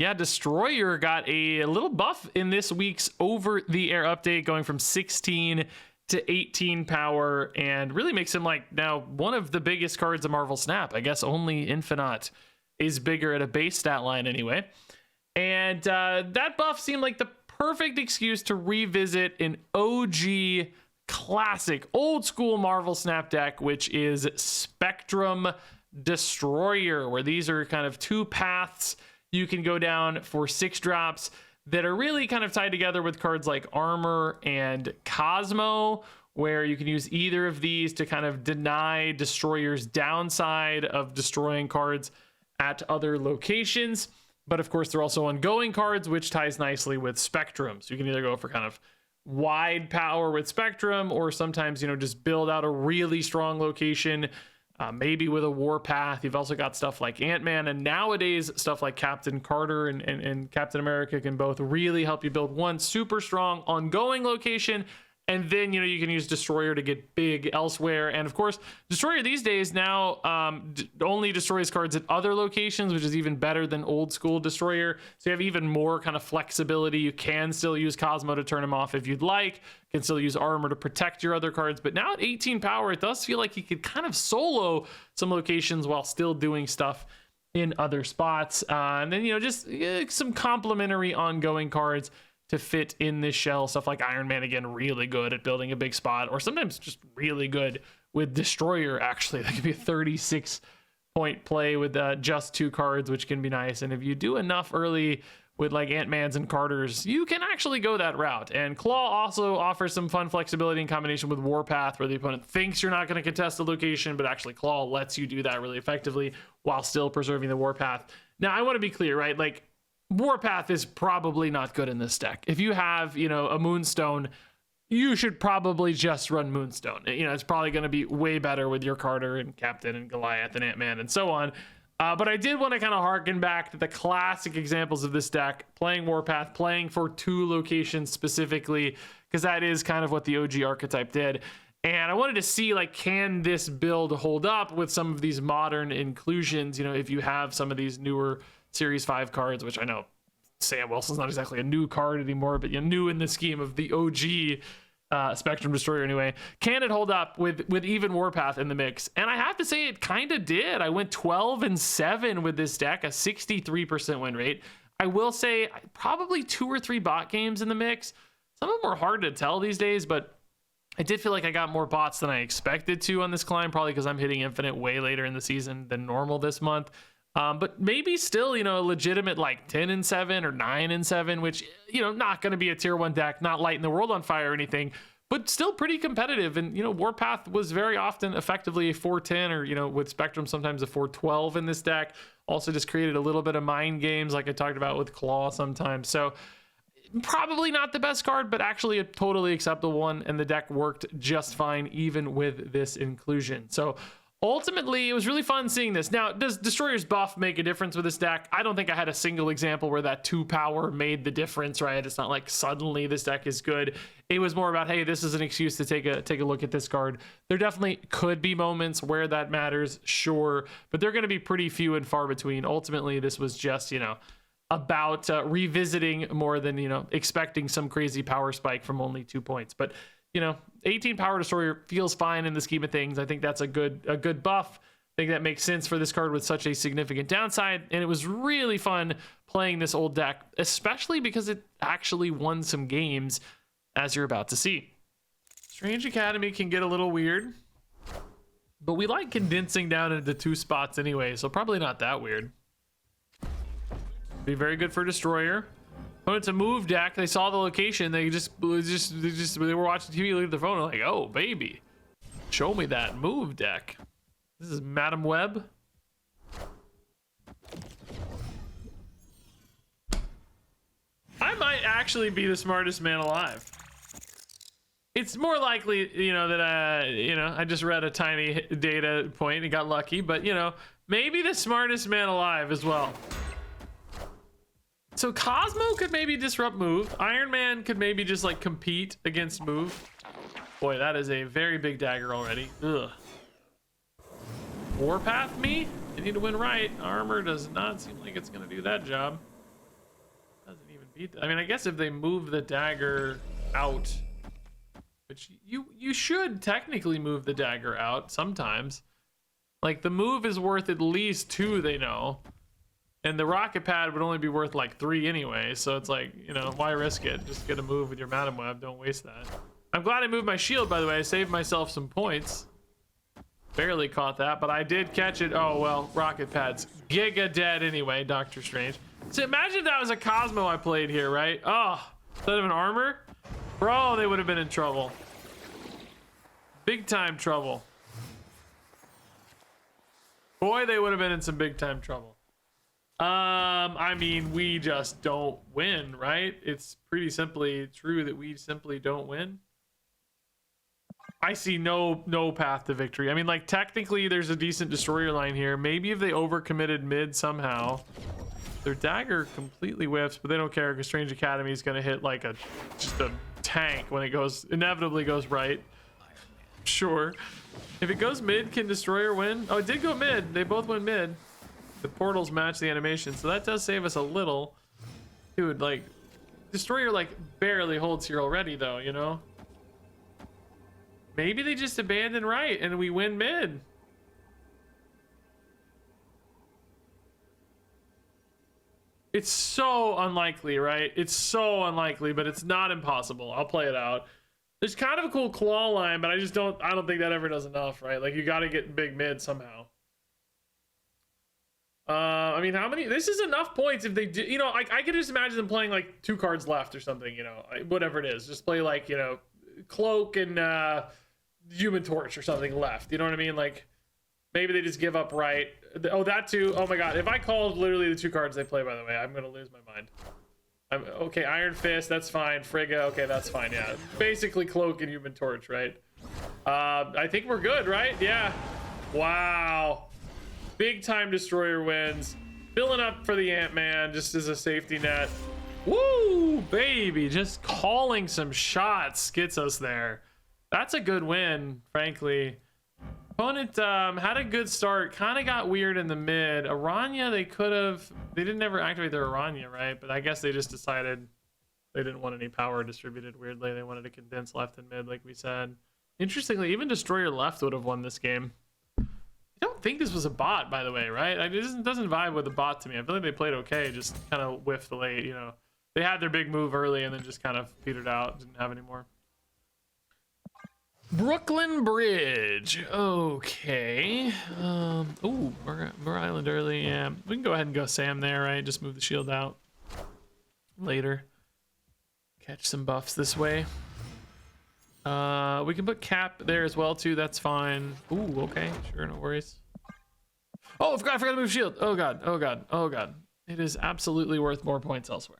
yeah, Destroyer got a little buff in this week's over-the-air update, going from 16 to 18 power, and really makes him like now one of the biggest cards of Marvel Snap. I guess only Infinite is bigger at a base stat line anyway. And that buff seemed like the perfect excuse to revisit an OG classic old school Marvel Snap deck, which is Spectrum Destroyer, where these are kind of two paths you can go down for 6 drops that are really kind of tied together with cards like Armor and Cosmo, where you can use either of these to kind of deny Destroyer's downside of destroying cards at other locations. But of course, they're also ongoing cards, which ties nicely with Spectrum. So you can either go for kind of wide power with Spectrum, or sometimes, you know, just build out a really strong location, maybe with a Warpath. You've also got stuff like Ant-Man, and nowadays stuff like Captain Carter and Captain America can both really help you build one super strong ongoing location. And then, you know, you can use Destroyer to get big elsewhere. And of course, Destroyer these days now only destroys cards at other locations, which is even better than old school Destroyer. So you have even more kind of flexibility. You can still use Cosmo to turn him off if you'd like. You can still use Armor to protect your other cards. But now at 18 power, it does feel like he could kind of solo some locations while still doing stuff in other spots. And then, you know, just some complementary ongoing cards to fit in this shell. Stuff like Iron Man, again, really good at building a big spot, or sometimes just really good with Destroyer. Actually, that could be a 36 point play with just 2 cards, which can be nice. And if you do enough early with like Ant-Mans and Carters, you can actually go that route. And Claw also offers some fun flexibility in combination with Warpath, where the opponent thinks you're not going to contest the location, but actually Claw lets you do that really effectively while still preserving the Warpath. Now, I want to be clear, right? Like, Warpath is probably not good in this deck. If you have, you know, a Moonstone, you should probably just run Moonstone. You know, it's probably going to be way better with your Carter and Captain and Goliath and Ant-Man and so on. But I did want to kind of harken back to the classic examples of this deck, playing Warpath, playing for 2 locations specifically, because that is kind of what the OG archetype did. And I wanted to see, like, can this build hold up with some of these modern inclusions? You know, if you have some of these newer Series 5 cards, which I know Sam Wilson's not exactly a new card anymore, but, you know, new in the scheme of the OG Spectrum Destroyer anyway. Can it hold up with even Warpath in the mix? And I have to say it kind of did. I went 12-7 with this deck, a 63% win rate. I will say probably 2 or 3 bot games in the mix. Some of them are hard to tell these days, but I did feel like I got more bots than I expected to on this climb, probably because I'm hitting Infinite way later in the season than normal this month. But maybe still, you know, a legitimate like 10-7 or 9-7, which, you know, not going to be a tier 1 deck, not lighting the world on fire or anything, but still pretty competitive. And, you know, Warpath was very often effectively a 4-10, or, you know, with Spectrum, sometimes a 4-12 in this deck. Also just created a little bit of mind games like I talked about with Claw sometimes. So probably not the best card, but actually a totally acceptable one. And the deck worked just fine, even with this inclusion. So ultimately, it was really fun seeing this. Now, does Destroyer's buff make a difference with this deck? I don't think I had a single example where that 2 power made the difference, right? It's not like suddenly this deck is good. It was more about, hey, this is an excuse to take a look at this card. There definitely could be moments where that matters, sure, but they're going to be pretty few and far between. Ultimately, this was just, you know, about revisiting more than, you know, expecting some crazy power spike from only 2 points. But, you know, 18 power Destroyer feels fine in the scheme of things. I think that's a good buff. I think that makes sense for this card with such a significant downside. And it was really fun playing this old deck, especially because it actually won some games, as you're about to see. Strange Academy can get a little weird, but we like condensing down into 2 spots anyway, so probably not that weird. Be very good for Destroyer. Oh, it's a move deck. They saw the location. They were watching TV, leave their phone, and like, oh baby, show me that move deck. This is Madam Web. I might actually be the smartest man alive. It's more likely, you know, that I just read a tiny data point and got lucky, but, you know, maybe the smartest man alive as well. So Cosmo could maybe disrupt move. Iron Man could maybe just like compete against move. Boy, that is a very big dagger already. Ugh. Warpath me? You need to win right. Armor does not seem like it's going to do that job. beat. I mean, I guess if they move the dagger out, which you should technically move the dagger out sometimes. Like the move is worth at least 2, they know, and the rocket pad would only be worth like 3 anyway. So it's like, you know, why risk it? Just get a move with your Madam Web. Don't waste that. I'm glad I moved my shield, by the way. I saved myself some points. Barely caught that, but I did catch it. Oh well, rocket pads giga dead anyway. Doctor Strange. So imagine if that was a Cosmo I played here, right? Oh, instead of an armor, bro, they would have been in trouble. Big time trouble. Boy, they would have been in some big time trouble. I mean, we just don't win, right? It's pretty simply true that we simply don't win. I see no path to victory. I mean, like, technically there's a decent destroyer line here. Maybe if they overcommitted mid somehow. Their dagger completely whiffs, but they don't care because Strange Academy is going to hit like just a tank when it inevitably goes right. Sure. If it goes mid, can destroyer win? Oh, it did go mid. They both went mid. The portals match the animation, so that does save us a little. Dude, like, destroyer like barely holds here already though, you know? Maybe they just abandon right and we win mid. It's so unlikely, right? It's so unlikely, but it's not impossible. I'll play it out. There's kind of a cool claw line, but I don't think that ever does enough, right? Like, you got to get big mid somehow. I mean, this is enough points if they do, you know, I could just imagine them playing like 2 cards left or something, you know, whatever it is. Just play like, you know, Cloak and Human Torch or something left. You know what I mean? Like, maybe they just give up right. Oh, that too. Oh my god. If I called literally the 2 cards they play, by the way, I'm going to lose my mind. Okay, Iron Fist, that's fine. Frigga, okay, that's fine, yeah. Basically Cloak and Human Torch, right? I think we're good, right? Yeah. Wow. Big time destroyer wins. Filling up for the Ant-Man just as a safety net. Woo, baby. Just calling some shots gets us there. That's a good win, frankly. Opponent had a good start. Kind of got weird in the mid. Aranya, they didn't ever activate their Aranya, right? But I guess they just decided they didn't want any power distributed weirdly. They wanted to condense left and mid, like we said. Interestingly, even Destroyer left would have won this game. I don't think this was a bot, by the way, right? It doesn't vibe with a bot to me. I feel like they played okay, just kind of whiffed late, you know. They had their big move early and then just kind of petered out, didn't have any more. Brooklyn Bridge. Okay. Ooh, Burr Island early. Yeah, we can go ahead and go Sam there, right? Just move the shield out later. Catch some buffs this way. We can put Cap there as well too. That's fine. Ooh, okay, sure, no worries. Oh, I forgot to move shield. Oh god, oh god, oh god. It is absolutely worth more points elsewhere.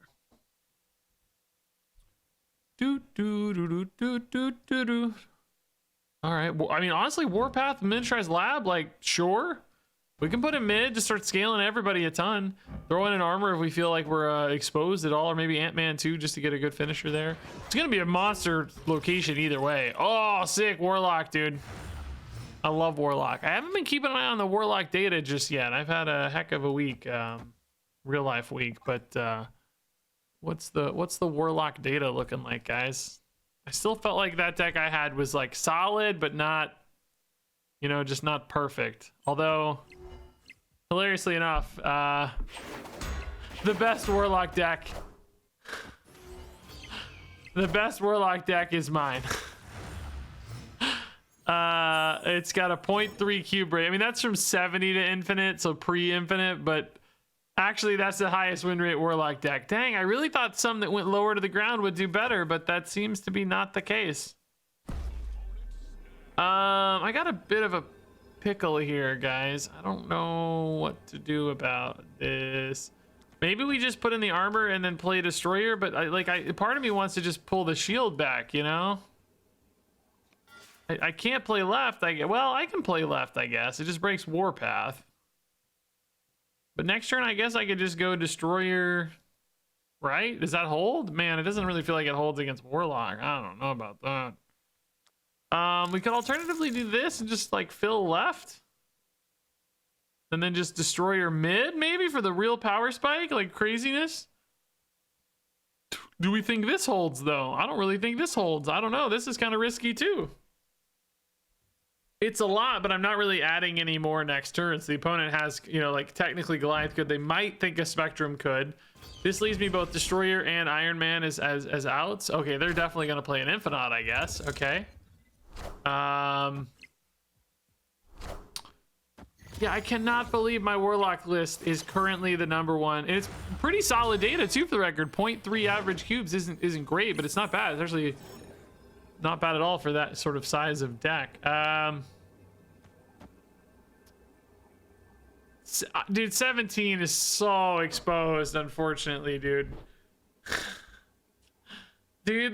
Do do do do do do do do. All right. Well, I mean, honestly, Warpath, Miniaturized Lab, like, sure. We can put him mid to start scaling everybody a ton. Throw in an armor if we feel like we're exposed at all, or maybe Ant-Man too, just to get a good finisher there. It's gonna be a monster location either way. Oh, sick Warlock, dude. I love Warlock. I haven't been keeping an eye on the Warlock data just yet. I've had a heck of a week, real life week. But what's the Warlock data looking like, guys? I still felt like that deck I had was like solid, but not, you know, just not perfect. Although, hilariously enough, the best Warlock deck is mine. It's got a 0.3 cube rate. I mean, that's from 70 to infinite, so pre-infinite, but actually that's the highest win rate Warlock deck. Dang, I really thought some that went lower to the ground would do better, but that seems to be not the case. I got a bit of a pickle here, guys. I don't know what to do about this. Maybe we just put in the armor and then play Destroyer, but part of me wants to just pull the shield back, you know? I can't play left. Well, I can play left, I guess. It just breaks Warpath. But next turn, I guess I could just go Destroyer, right? Does that hold? Man, it doesn't really feel like it holds against Warlock. I don't know about that. We could alternatively do this and just like fill left. And then just Destroyer mid, maybe, for the real power spike, like craziness. do we think this holds, though? I don't really think this holds. I don't know. This is kind of risky, too. It's a lot, but I'm not really adding any more next turn. So the opponent has, you know, like, technically Goliath could. They might think a Spectrum could. This leaves me both Destroyer and Iron Man as outs. Okay, they're definitely going to play an Infinite, I guess. Okay. Yeah, I cannot believe my Warlock list is currently the #1. And it's pretty solid data, too, for the record. 0.3 average cubes isn't great, but it's not bad. It's actually not bad at all for that sort of size of deck. Dude, 17 is so exposed, unfortunately, dude. Dude,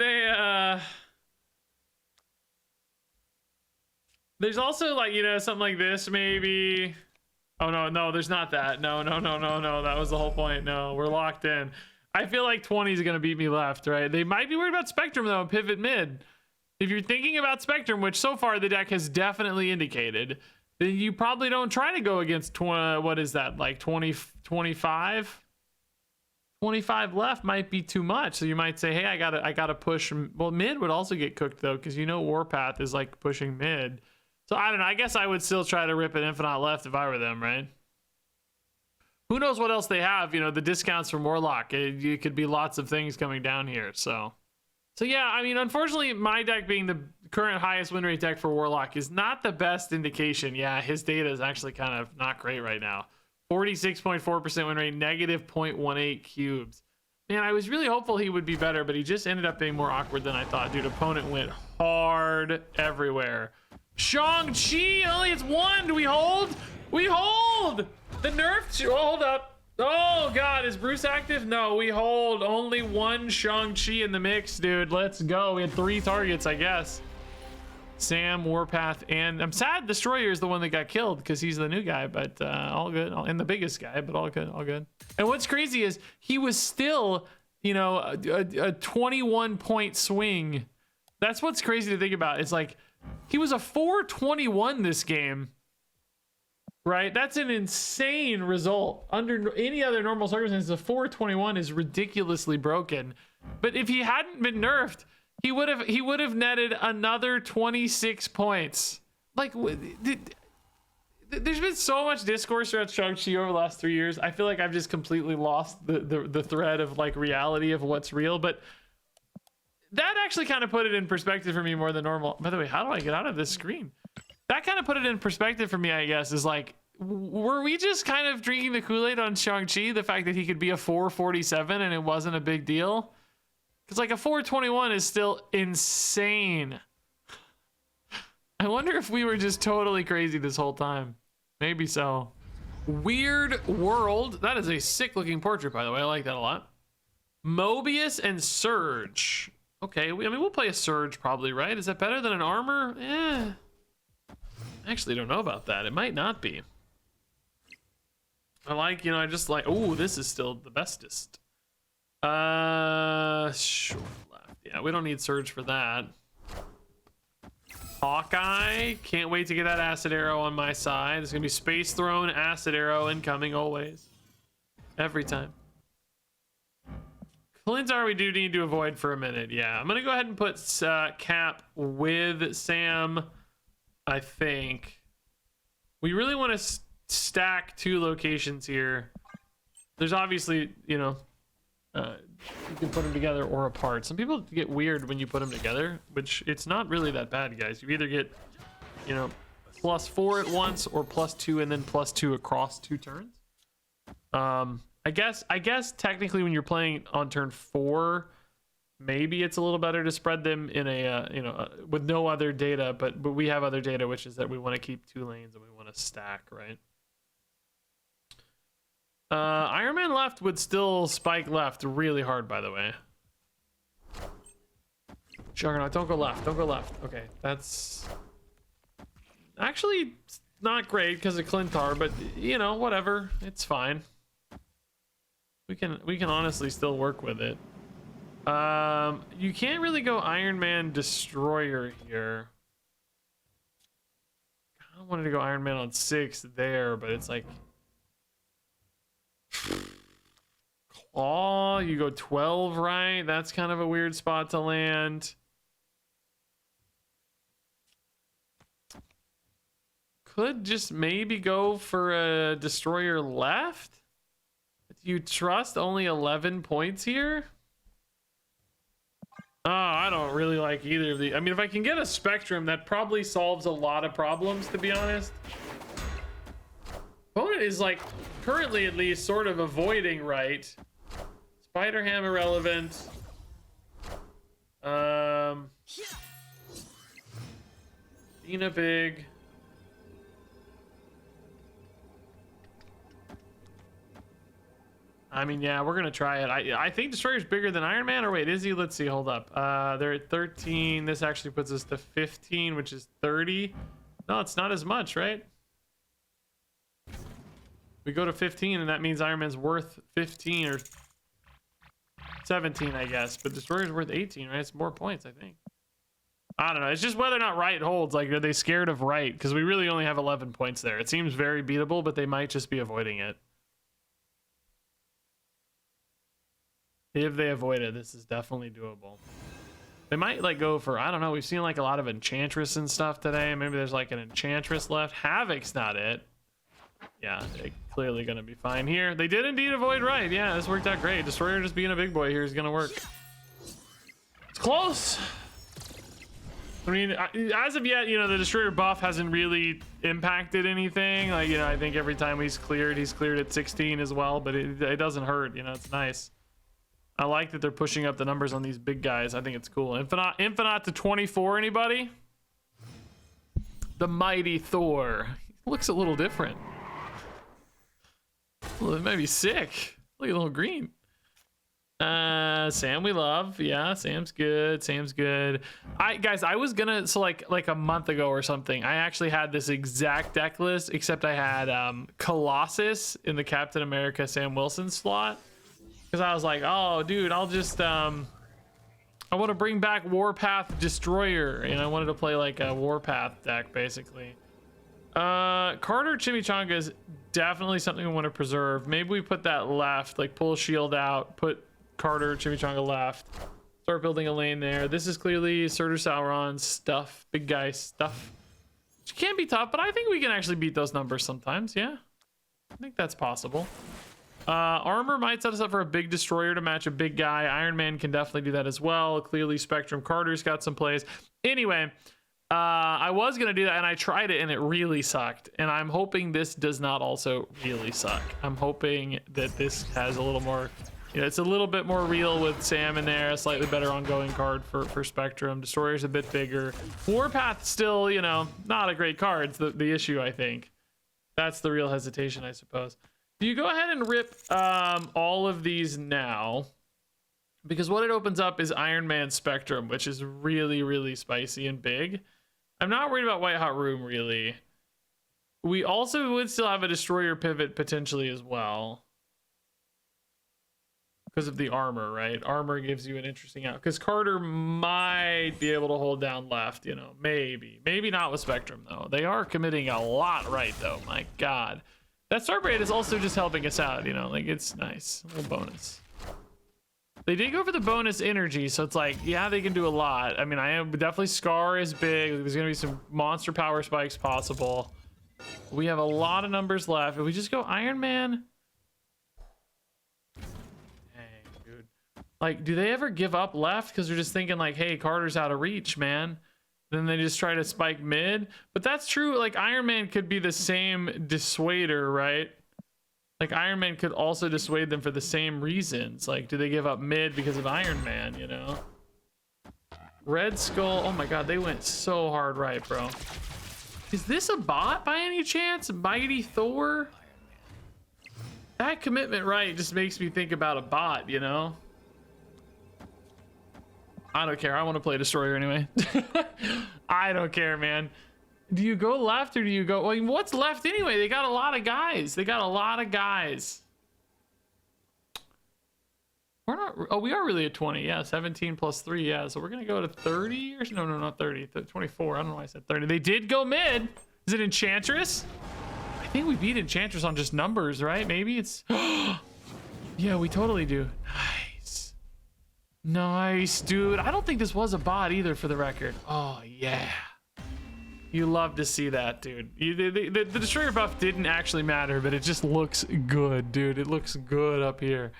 there's also, like, you know, something like this, maybe. Oh, no, there's not that. No. That was the whole point. No, we're locked in. I feel like 20 is going to beat me left, right? They might be worried about Spectrum, though, and pivot mid. If you're thinking about Spectrum, which so far the deck has definitely indicated, then you probably don't try to go against 20, what is that, like 20, 25? 25 left might be too much. So you might say, hey, I gotta push. Well, mid would also get cooked, though, because you know Warpath is like pushing mid. So I don't know. I guess I would still try to rip an Infinite left if I were them, right? Who knows what else they have? You know, the discounts from Warlock. It could be lots of things coming down here. So yeah, I mean, unfortunately, my deck being the current highest win rate deck for Warlock is not the best indication. Yeah, his data is actually kind of not great right now. 46.4% win rate, negative 0.18 cubes. Man, I was really hopeful he would be better, but he just ended up being more awkward than I thought. Dude, opponent went hard everywhere. Shang-Chi only hits 1. Do we hold? We hold! The nerf. Oh, hold up. Oh, God. Is Bruce active? No, we hold. Only 1 Shang-Chi in the mix, dude. Let's go. We had 3 targets, I guess. Sam, Warpath, and I'm sad Destroyer is the one that got killed because he's the new guy, but all good. And the biggest guy, but all good, all good. And what's crazy is he was still, you know, a 21-point swing. That's what's crazy to think about. It's like he was a 421 this game, right? That's an insane result. Under any other normal circumstances, a 421 is ridiculously broken. But if he hadn't been nerfed, he would have netted another 26 points. Like, there's been so much discourse about Shang-Chi over the last 3 years. I feel like I've just completely lost the thread of, like, reality of what's real. But that actually kind of put it in perspective for me more than normal. By the way, how do I get out of this screen? That kind of put it in perspective for me, I guess, is like, were we just kind of drinking the Kool-Aid on Shang-Chi? The fact that he could be a 447 and it wasn't a big deal? Because, like, a 421 is still insane. I wonder if we were just totally crazy this whole time. Maybe so. Weird World. That is a sick-looking portrait, by the way. I like that a lot. Mobius and Surge. Okay, I mean, we'll play a Surge probably, right? Is that better than an Armor? I actually don't know about that. It might not be. I like, you know, I just like... Oh, this is still the bestest. Short left. Yeah, we don't need Surge for that. Hawkeye. Can't wait to get that Acid Arrow on my side. There's gonna be Space Throne, Acid Arrow incoming always. Every time. Clintar we do need to avoid for a minute. Yeah, I'm gonna go ahead and put Cap with Sam. I think. We really want to stack 2 locations here. There's obviously, you know, you can put them together or apart. Some people get weird when you put them together, which it's not really that bad, guys. You either get, you know, +4 at once or +2 and then +2 across 2 turns. I guess technically when you're playing on turn 4, maybe it's a little better to spread them in a you know, with no other data, but we have other data, which is that we want to keep 2 lanes and we want to stack, right? Iron Man left would still spike left really hard, by the way. Juggernaut, don't go left. Don't go left. Okay, that's actually not great because of Clintar, but you know, whatever. It's fine. We can honestly still work with it. You can't really go Iron Man Destroyer here. I wanted to go Iron Man on 6 there, but it's like Oh, you go 12, right? That's kind of a weird spot to land. Could just maybe go for a destroyer left. Do you trust only 11 points here? Oh, I don't really like either of the. I mean, if I can get a Spectrum, that probably solves a lot of problems, to be honest. Opponent is like, currently at least, sort of avoiding right. Spider Ham irrelevant. Dina big. I mean, yeah, we're gonna try it. I think Destroyer's bigger than Iron Man, or wait, is he? Let's see, hold up. They're at 13. This actually puts us to 15, which is 30. No, it's not as much, right? We go to 15, and that means Iron Man's worth 15 or 17, I guess. But Destroyer's worth 18, right? It's more points, I think. I don't know. It's just whether or not right holds. Like, are they scared of right? Because we really only have 11 points there. It seems very beatable, but they might just be avoiding it. If they avoid it, this is definitely doable. They might like go for, I don't know, we've seen like a lot of Enchantress and stuff today. Maybe there's like an Enchantress left. Havoc's not it. Yeah, they're clearly gonna be fine here. They did indeed avoid right. Yeah, this worked out great. Destroyer just being a big boy here is gonna work. It's close. I mean, as of yet, you know, the Destroyer buff hasn't really impacted anything. Like, you know, I think every time he's cleared at 16 as well, but it doesn't hurt, you know, it's nice. I like that they're pushing up the numbers on these big guys. I think it's cool. Infinite to 24, anybody? The mighty Thor. Looks a little different. Well, it might be sick. Look at a little green. Sam we love. Yeah, Sam's good. Sam's good. Guys, I was gonna, so like a month ago or something, I actually had this exact deck list, except I had Colossus in the Captain America Sam Wilson slot. Because I was like, oh, dude, I'll just, I want to bring back Warpath Destroyer. And I wanted to play like a Warpath deck, basically. Carter Chimichanga is definitely something we want to preserve. Maybe we put that left, like pull shield out, put Carter Chimichanga left. Start building a lane there. This is clearly Surtur Sauron stuff, big guy stuff. Which can be tough, but I think we can actually beat those numbers sometimes, yeah? I think that's possible. Armor might set us up for a big destroyer to match a big guy. Iron Man can definitely do that as well. Clearly Spectrum Carter's got some plays. Anyway, I was gonna do that and I tried it and it really sucked. And I'm hoping this does not also really suck. I'm hoping that this has a little more, you know, it's a little bit more real with Sam in there. A slightly better ongoing card for Spectrum. Destroyer's a bit bigger. Warpath still, you know, not a great card. It's the issue, I think. That's the real hesitation, I suppose. Do you go ahead and rip all of these now? Because what it opens up is Iron Man Spectrum, which is really, really spicy and big. I'm not worried about White Hot Room, really. We also would still have a Destroyer pivot potentially as well. Because of the armor, right? Armor gives you an interesting out. Because Carter might be able to hold down left, you know. Maybe. Maybe not with Spectrum, though. They are committing a lot right, though. My God. That Starbraid is also just helping us out, you know, like it's nice, a little bonus. They did go for the bonus energy, so it's like, yeah, they can do a lot. I mean, I am definitely Scar is big. There's gonna be some monster power spikes possible. We have a lot of numbers left. If we just go Iron Man, dang, dude. Like, do they ever give up left? Because they're just thinking like, hey, Carter's out of reach, man. Then they just try to spike mid. But that's true. Like Iron Man could be the same dissuader, right? Like Iron Man could also dissuade them for the same reasons. Like, do they give up mid because of Iron Man, you know? Red Skull. Oh my God, they went so hard right, bro. Is this a bot by any chance? Mighty Thor? That commitment right just makes me think about a bot, you know? I don't care. I want to play Destroyer anyway. I don't care, man. Do you go left or do you go? I mean, what's left anyway? They got a lot of guys. They got a lot of guys. We're not. Oh, we are really at 20. Yeah, 17 plus 3. Yeah, so we're gonna go to 30 or no, not 30. 24. I don't know why I said 30. They did go mid. Is it Enchantress? I think we beat Enchantress on just numbers, right? Maybe it's. Yeah, we totally do. Nice. Nice, dude. I don't think this was a bot either, for the record. Oh, yeah. You love to see that, dude. The destroyer buff didn't actually matter, but it just looks good, dude. It looks good up here.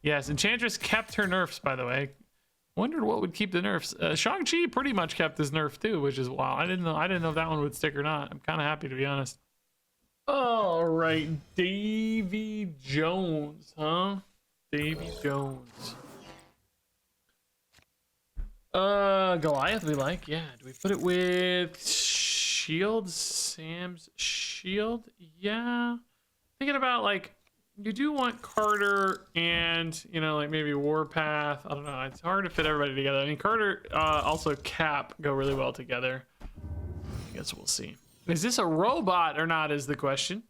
Yes, Enchantress kept her nerfs, by the way. Wondered what would keep the nerfs. Shang-Chi pretty much kept his nerf too, which is wild. I didn't know if that one would stick or not. I'm kind of happy, to be honest. All right, Davy Jones, huh? Davy Jones. Goliath we like, yeah. Do we put it with shield? Sam's shield? Yeah. Thinking about, like, you do want Carter and, you know, like maybe Warpath. I don't know. It's hard to fit everybody together. I mean, Carter, also Cap go really well together. I guess we'll see. Is this a robot or not is the question.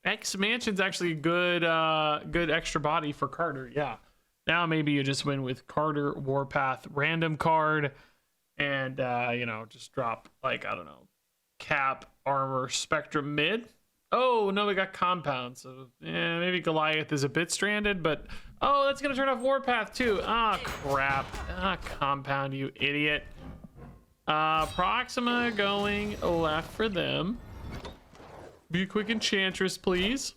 X Mansion's actually a good, good extra body for Carter. Yeah. Now maybe you just win with Carter, Warpath, random card, and, you know, just drop, like, I don't know, Cap, Armor, Spectrum mid. Oh, no, we got Compound, so yeah, maybe Goliath is a bit stranded, but, oh, that's going to turn off Warpath, too. Ah, crap. Ah, Compound, you idiot. Proxima going left for them. Be a quick Enchantress, please.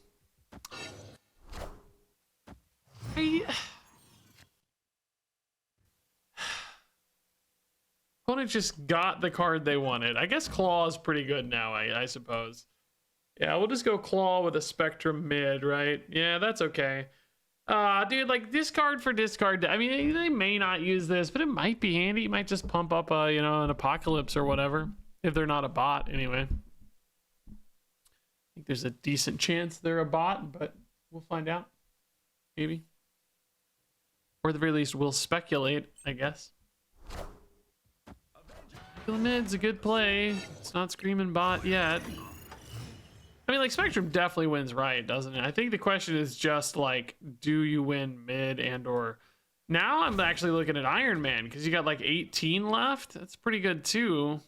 Opponent just got the card they wanted. I guess Claw is pretty good now, I suppose. Yeah, we'll just go Claw with a Spectrum mid, right? Yeah, that's okay. Dude, like, discard for discard. I mean, they may not use this, but it might be handy. It might just pump up, you know, an Apocalypse or whatever. If they're not a bot, anyway. I think there's a decent chance they're a bot, but we'll find out. Maybe. Or at the very least, we'll speculate, I guess. Kill mid's a good play. It's not screaming bot yet. I mean, like, Spectrum definitely wins right, doesn't it? I think the question is just, like, do you win mid and or... Now I'm actually looking at Iron Man, because you got, like, 18 left. That's pretty good, too.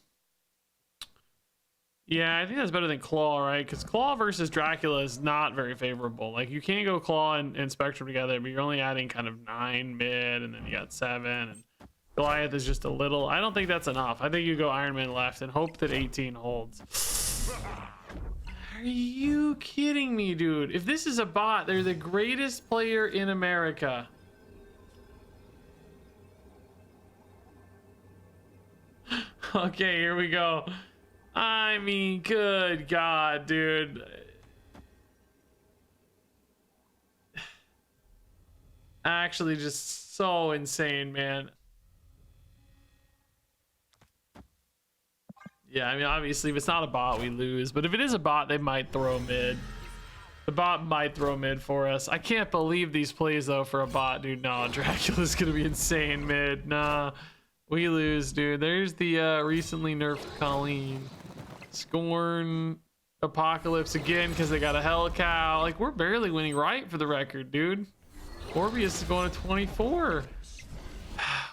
Yeah, I think that's better than Claw, right? Because Claw versus Dracula is not very favorable. Like, you can't go Claw and Spectrum together, but you're only adding kind of 9 mid, and then you got 7, and Goliath is just a little... I don't think that's enough. I think you go Iron Man left and hope that 18 holds. Are you kidding me, dude? If this is a bot, they're the greatest player in America. Okay, here we go. I mean, good God, dude. Actually, just so insane, man. Yeah, I mean, obviously, if it's not a bot, we lose. But if it is a bot, they might throw mid. The bot might throw mid for us. I can't believe these plays, though, for a bot, dude. No, Dracula's going to be insane mid. Nah, we lose, dude. There's the recently nerfed Colleen. Scorn, Apocalypse again, because they got a Hell Cow. Like, we're barely winning right, for the record, dude. Orbius is going to 24.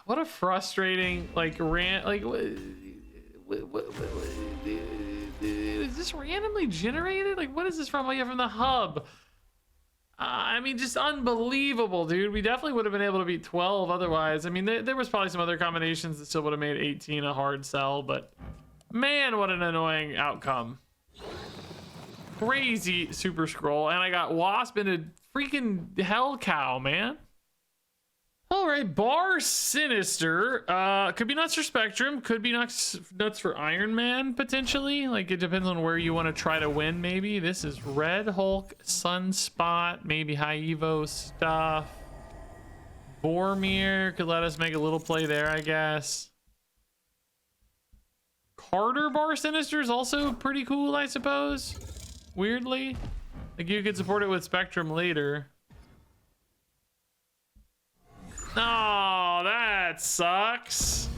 What a frustrating, like, rant. Like, is this randomly generated? Like, what is this from? Oh, yeah, from the hub. I mean, just unbelievable, dude. We definitely would have been able to beat 12 otherwise. I mean, there was probably some other combinations that still would have made 18 a hard sell, but man, what an annoying outcome. Crazy Super Scroll, and I got Wasp in a freaking Hell Cow, man. All right, Bar Sinister. Could be nuts for Spectrum. Could be nuts for Iron Man, potentially. Like, it depends on where you want to try to win, maybe. This is Red Hulk, Sunspot, maybe High Evo stuff. Boromir could let us make a little play there, I guess. Carter Bar Sinister is also pretty cool, I suppose. Weirdly. Like, you could support it with Spectrum later. Oh, that sucks.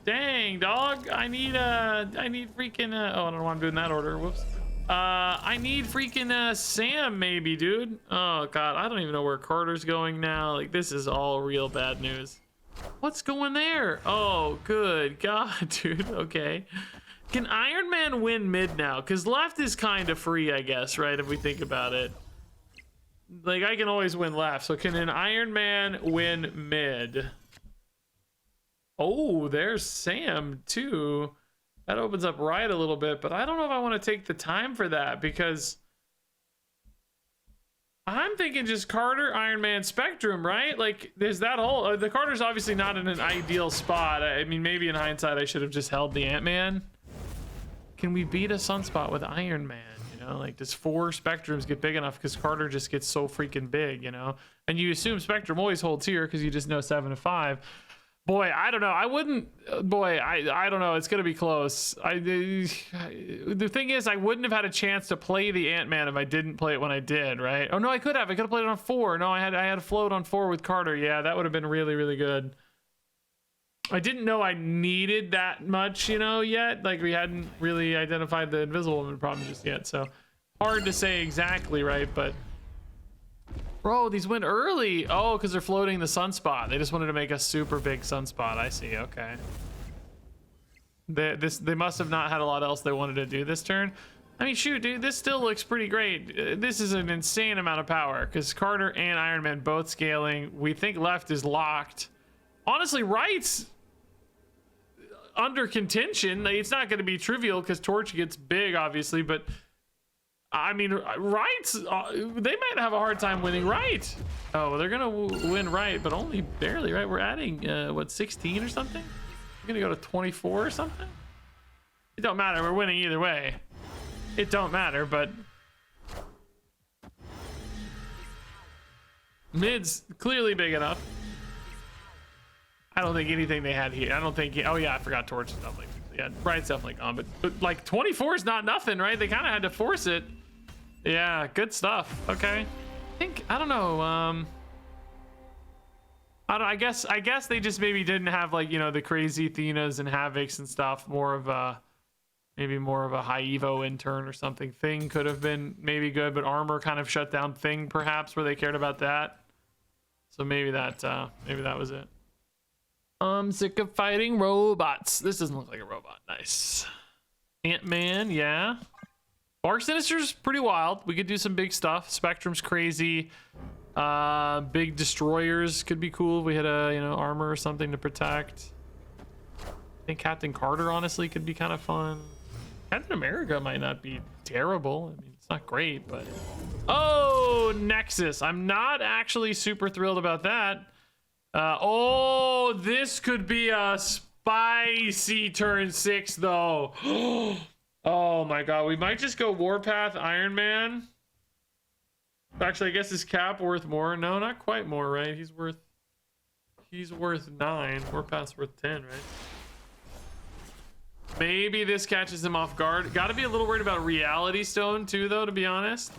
Dang, dog. I need freaking oh, I don't know why I'm doing that order. Whoops. I need freaking Sam, maybe, dude. Oh god, I don't even know where Carter's going now. Like, this is all real bad news. What's going there? Oh, good god, dude. Okay. Can Iron Man win mid now? Because left is kind of free, I guess, right? If we think about it. like I can always win left. So can an Iron Man win mid? Oh, there's Sam too. That opens up right a little bit, but I don't know if I want to take the time for that because I'm thinking just Carter, Iron Man, Spectrum, right? Like there's that whole, the Carter's obviously not in an ideal spot. I mean, maybe in hindsight, I should have just held the Ant-Man. Can we beat a Sunspot with Iron Man? You know, like does 4 Spectrums get big enough? Because Carter just gets so freaking big, you know? And you assume Spectrum always holds here because you just know 7 to 5. Boy, I don't know. I wouldn't. Boy, I don't know. It's gonna be close. The thing is, I wouldn't have had a chance to play the Ant-Man if I didn't play it when I did, right? Oh no, I could have. I could have played it on 4. No, I had a float on 4 with Carter. Yeah, that would have been really, really good. I didn't know I needed that much, you know, yet. Like we hadn't really identified the Invisible Woman problem just yet, so hard to say exactly, right? But. Bro, these went early. Oh, because they're floating the sunspot. They just wanted to make a super big sunspot. I see. Okay. They must have not had a lot else they wanted to do this turn. I mean, shoot, dude, this still looks pretty great. This is an insane amount of power because Carter and Iron Man both scaling. We think left is locked. Honestly, right's under contention. It's not going to be trivial because Torch gets big, obviously, but. I mean, right? They might have a hard time winning right. Oh, they're gonna win right, but only barely, right? We're adding what, 16 or something? We're gonna go to 24 or something. It don't matter. We're winning either way. It don't matter, but mid's clearly big enough. I don't think anything they had here. I don't think. Oh yeah, I forgot Torch and stuff like. Yeah, right's definitely gone, but like 24 is not nothing, right? They kind of had to force it. Yeah, good stuff. Okay, I don't know. I guess they just maybe didn't have like, you know, the crazy Athenas and Havocs and stuff. More of a maybe more of a high Evo intern or something. Thing could have been maybe good, but Armor kind of shut down Thing perhaps where they cared about that. So maybe that was it. I'm sick of fighting robots. This doesn't look like a robot. Nice. Ant-Man, yeah. Arc Sinister's pretty wild. We could do some big stuff. Spectrum's crazy. Big destroyers could be cool. We had a, you know, armor or something to protect. I think Captain Carter honestly could be kind of fun. Captain America might not be terrible. I mean, it's not great, but oh, Nexus. I'm not actually super thrilled about that. Oh, this could be a spicy turn 6 though. Oh my god, we might just go Warpath Iron Man. Actually, I guess is Cap worth more? No, not quite more, right? He's worth 9. Warpath's worth 10, right? Maybe this catches him off guard. Gotta be a little worried about Reality Stone too, though, to be honest.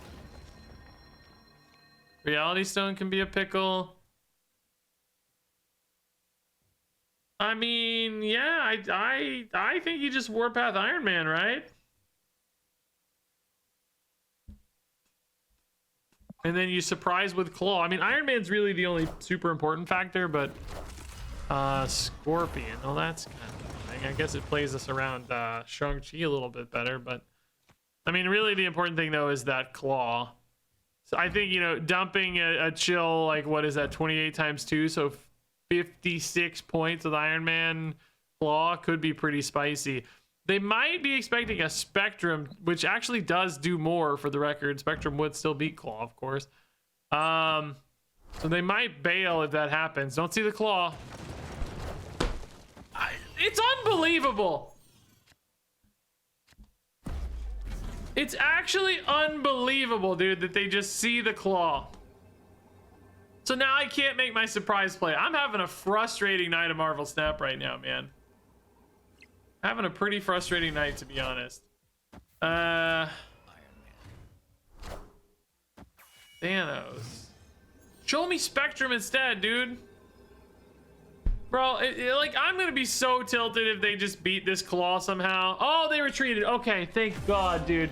Reality Stone can be a pickle. I mean, yeah, I think you just Warpath Iron Man, right? And then you surprise with Claw. I mean, Iron Man's really the only super important factor, but Scorpion. Oh, that's kind of annoying. I guess it plays us around Shang-Chi a little bit better, but I mean, really the important thing though is that Claw. So I think, you know, dumping a chill, like what is that, 28 times 2, so 56 points with Iron Man Claw could be pretty spicy. They might be expecting a Spectrum, which actually does do more for the record. Spectrum would still beat Claw, of course. So they might bail if that happens. Don't see the Claw. It's unbelievable. It's actually unbelievable, dude, that they just see the Claw. So now I can't make my surprise play. I'm having a frustrating night of Marvel Snap right now, man. Having a pretty frustrating night, to be honest. Thanos. Show me Spectrum instead, dude. Bro, like, I'm gonna be so tilted if they just beat this Claw somehow. Oh, they retreated. Okay, thank God, dude.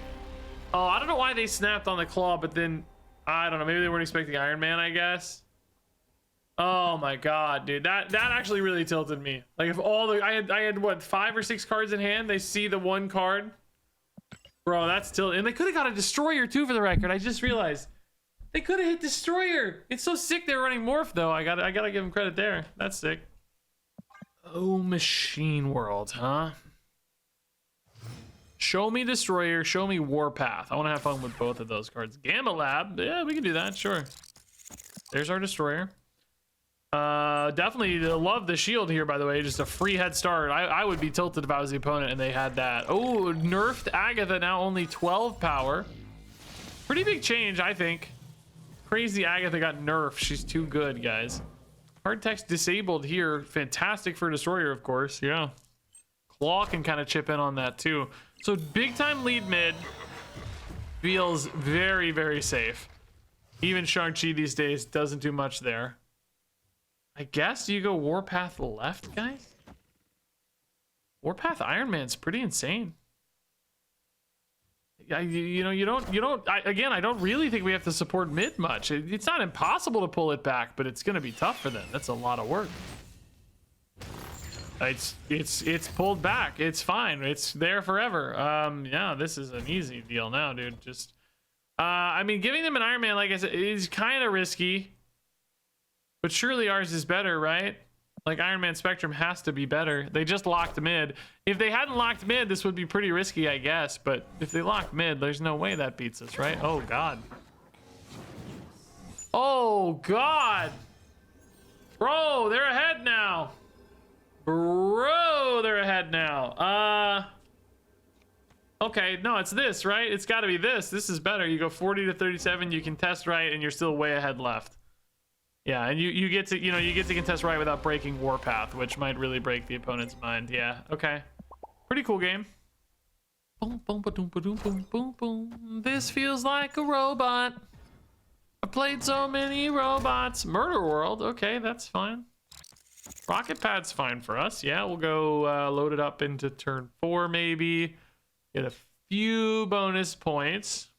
Oh, I don't know why they snapped on the Claw, but then, I don't know. Maybe they weren't expecting Iron Man, I guess. Oh my god, dude, that actually really tilted me. Like, if all the I had what, 5 or 6 cards in hand, they see the one card. Bro, that's tilt. And they could have got a destroyer too, for the record. I just realized They could have hit Destroyer. It's so sick they're running Morph though. I gotta give them credit there. That's sick. Oh, Machine World, huh? Show me Destroyer, show me Warpath. I want to have fun with both of those cards. Gamma Lab, yeah, we can do that, sure. There's our Destroyer. Definitely love the shield here, by the way. Just a free head start. I would be tilted if I was the opponent and they had that. Oh, nerfed Agatha, now only 12 power. Pretty big change, I think. Crazy Agatha got nerfed. She's too good, guys. Hard text disabled here. Fantastic for Destroyer, of course. Yeah. Claw can kind of chip in on that, too. So big time lead mid feels very, very safe. Even Shang-Chi these days doesn't do much there. I guess you go Warpath left, guys? Warpath Iron Man's pretty insane. You don't. Again, I don't really think we have to support mid much. It's not impossible to pull it back, but it's gonna be tough for them. That's a lot of work. It's pulled back. It's fine. It's there forever. Yeah, this is an easy deal now, dude. Just, I mean, giving them an Iron Man, like I said, is kind of risky. But surely ours is better, right? Like Iron Man Spectrum has to be better. They just locked mid. If they hadn't locked mid, this would be pretty risky, I guess. But if they locked mid, there's no way that beats us, right? Oh, God. Oh, God. Bro, they're ahead now. Bro, they're ahead now. Okay, no, it's this, right? It's got to be this. This is better. You go 40 to 37, you can test right, and you're still way ahead left. Yeah, and you get to, you get to contest right without breaking Warpath, which might really break the opponent's mind. Yeah, okay. Pretty cool game. Boom, boom, boom, boom, boom, boom, boom. This feels like a robot. I played so many robots. Murder World, okay, that's fine. Rocket Pad's fine for us. Yeah, we'll go load it up into turn 4 maybe. Get a few bonus points.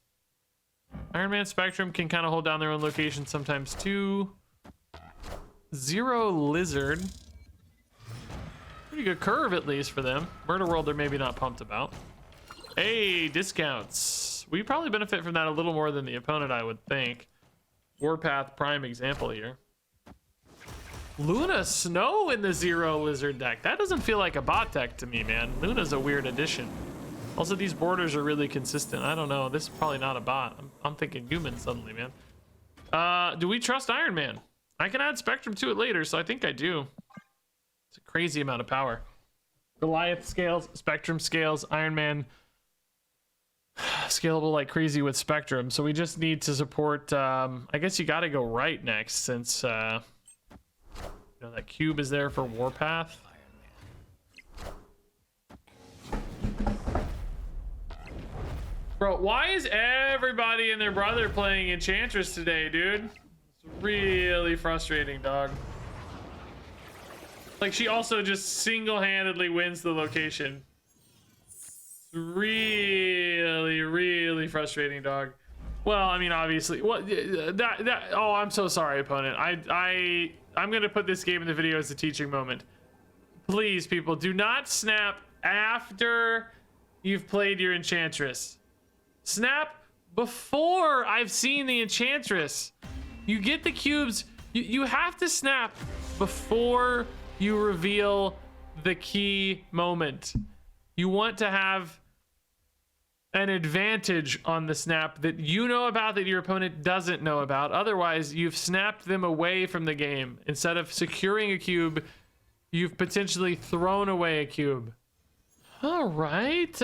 Iron Man Spectrum can kind of hold down their own location sometimes too. Zero Lizard. Pretty good curve at least for them. Murder World they're maybe not pumped about. Hey, discounts. We probably benefit from that a little more than the opponent, I would think. Warpath prime example here. Luna Snow in the Zero Lizard deck. That doesn't feel like a bot deck to me, man. Luna's a weird addition. Also, these borders are really consistent. I don't know. This is probably not a bot. I'm thinking human suddenly, man. Do we trust Iron Man? I can add Spectrum to it later, so I think I do. It's a crazy amount of power. Goliath scales, Spectrum scales, Iron Man scalable like crazy with Spectrum. So we just need to support, I guess you got to go right next since, that cube is there for Warpath. Bro, why is everybody and their brother playing Enchantress today, dude? It's really frustrating, dog. Like, she also just single-handedly wins the location. It's really, really frustrating, dog. Well, I mean, obviously, what oh, I'm so sorry, opponent. I'm gonna put this game in the video as a teaching moment. Please, people, do not snap after you've played your Enchantress. Snap before I've seen the Enchantress. You get the cubes. You have to snap before you reveal the key moment. You want to have an advantage on the snap that you know about that your opponent doesn't know about. Otherwise, you've snapped them away from the game. Instead of securing a cube, you've potentially thrown away a cube. All right,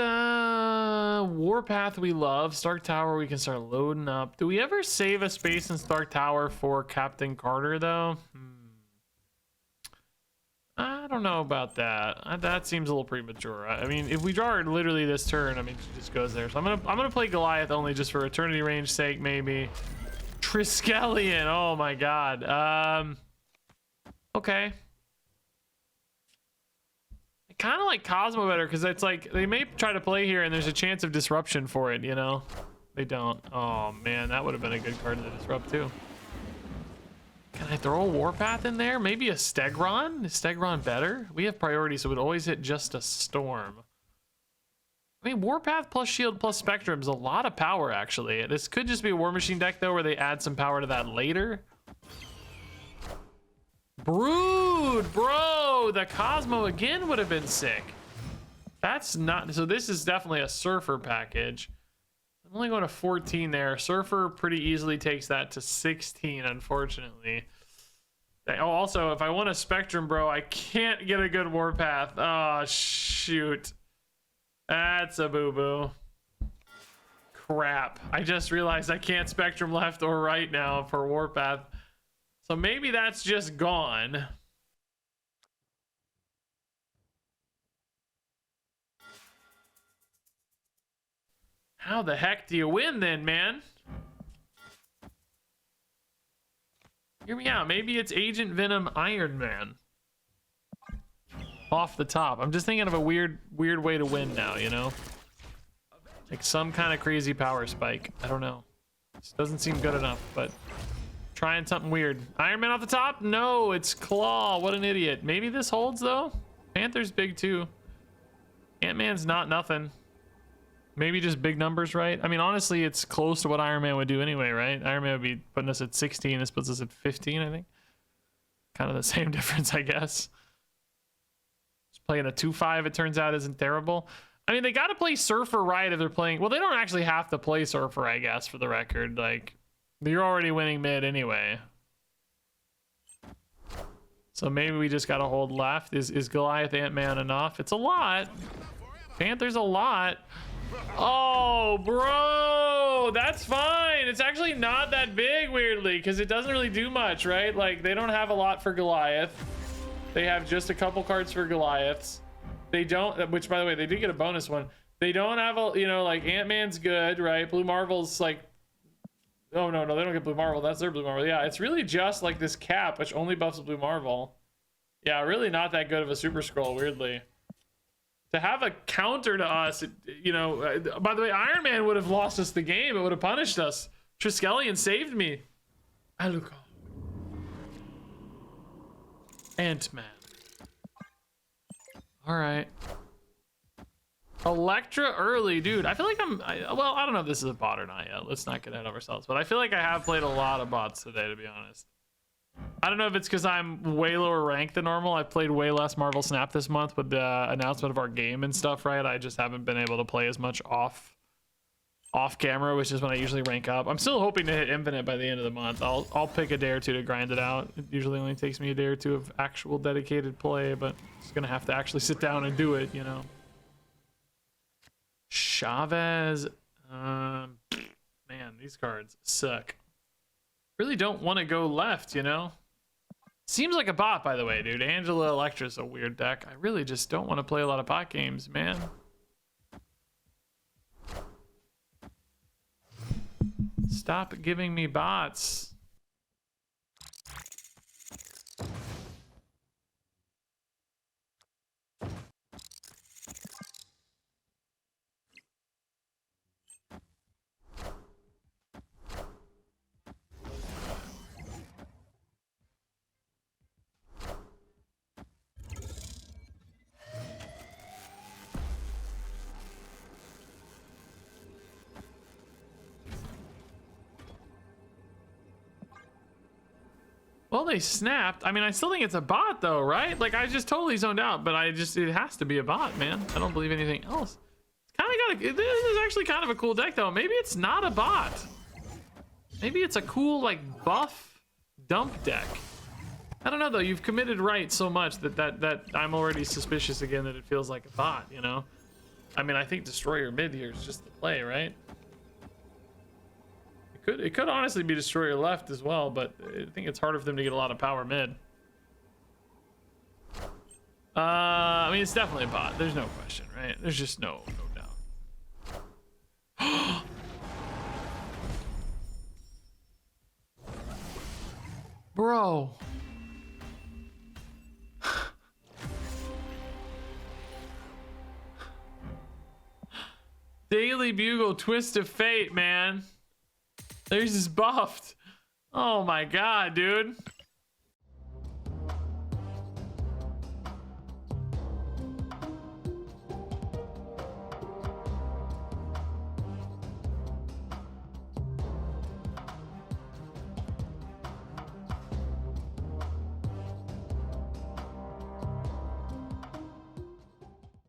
Warpath we love. Stark Tower we can start loading up. Do we ever save a space in Stark Tower for Captain Carter though? I don't know about that. That seems a little premature. I mean, if we draw her literally this turn, I mean, she just goes there. So I'm gonna play Goliath only just for eternity range sake, maybe. Triskelion, oh my god. Okay. Kind of like Cosmo better because it's like they may try to play here and there's a chance of disruption for it, you know. They don't. Oh man, that would have been a good card to disrupt too. Can I throw a Warpath in there? Maybe a Stegron? Is Stegron better? We have priority, so it would always hit just a Storm. I mean, Warpath plus Shield plus Spectrum is a lot of power, actually. This could just be a War Machine deck, though, where they add some power to that later. Brood, bro! The Cosmo again would have been sick. That's not... So this is definitely a Surfer package. I'm only going to 14 there. Surfer pretty easily takes that to 16, unfortunately. Oh, also, if I want a Spectrum, bro, I can't get a good Warpath. Oh, shoot. That's a boo-boo. Crap. I just realized I can't Spectrum left or right now for Warpath. So maybe that's just gone. How the heck do you win then, man? Hear me out. Maybe it's Agent Venom Iron Man. Off the top. I'm just thinking of a weird way to win now, you know? Like some kind of crazy power spike. I don't know. This doesn't seem good enough, but trying something weird. Iron Man off the top? No, it's Claw. What an idiot. Maybe this holds though? Panther's big too. Ant-Man's not nothing. Maybe just big numbers, right? I mean, honestly, it's close to what Iron Man would do anyway, right? Iron Man would be putting us at 16. This puts us at 15, I think. Kind of the same difference, I guess. Just playing a 2-5, it turns out, isn't terrible. I mean, they got to play Surfer right if they're playing... Well, they don't actually have to play Surfer, I guess, for the record. Like, you're already winning mid anyway. So maybe we just got to hold left. Is Goliath Ant-Man enough? It's a lot. Panther's a lot. Oh, bro, that's fine. It's actually not that big, weirdly, because it doesn't really do much, right? Like, they don't have a lot for Goliath. They have just a couple cards for Goliaths. They don't, which, by the way, they did get a bonus one. They don't have a, you know, like, Ant-Man's good, right? Blue Marvel's like, oh, no, they don't get Blue Marvel. That's their Blue Marvel. Yeah, it's really just like this cap, which only buffs Blue Marvel. Yeah, really not that good of a Super Scroll, weirdly. To have a counter to us, you know, by the way, Iron Man would have lost us the game. It would have punished us. Triskelion saved me. Alucard. Ant-Man. All right. Electra early, dude. I feel like well, I don't know if this is a bot or not yet. Let's not get ahead of ourselves. But I feel like I have played a lot of bots today, to be honest. I don't know if it's because I'm way lower ranked than normal. I've played way less Marvel Snap this month with the announcement of our game and stuff, right? I just haven't been able to play as much off camera, which is when I usually rank up. I'm still hoping to hit Infinite by the end of the month. I'll pick a day or two to grind it out. It usually only takes me a day or two of actual dedicated play, but it's gonna have to actually sit down and do it, you know. Chavez, man, these cards suck. Really don't want to go left, you know. Seems like a bot, by the way, dude. Angela Electra's a weird deck. I really just don't want to play a lot of bot games, man. Stop giving me bots. Well, they snapped. I mean, I still think it's a bot though, right? Like, I just totally zoned out, but it has to be a bot, man. I don't believe anything else. It's kind of got this is actually kind of a cool deck though. Maybe it's not a bot. Maybe it's a cool, like, buff dump deck. I don't know though. You've committed right so much that I'm already suspicious again that it feels like a bot, you know? I mean, I think Destroyer mid here is just the play, right? It could honestly be Destroyer left as well, but I think it's harder for them to get a lot of power mid. I mean, it's definitely a bot. There's no question, right? There's just no doubt. Bro. Daily Bugle Twist of Fate, man. There's just buffed. Oh my god, dude.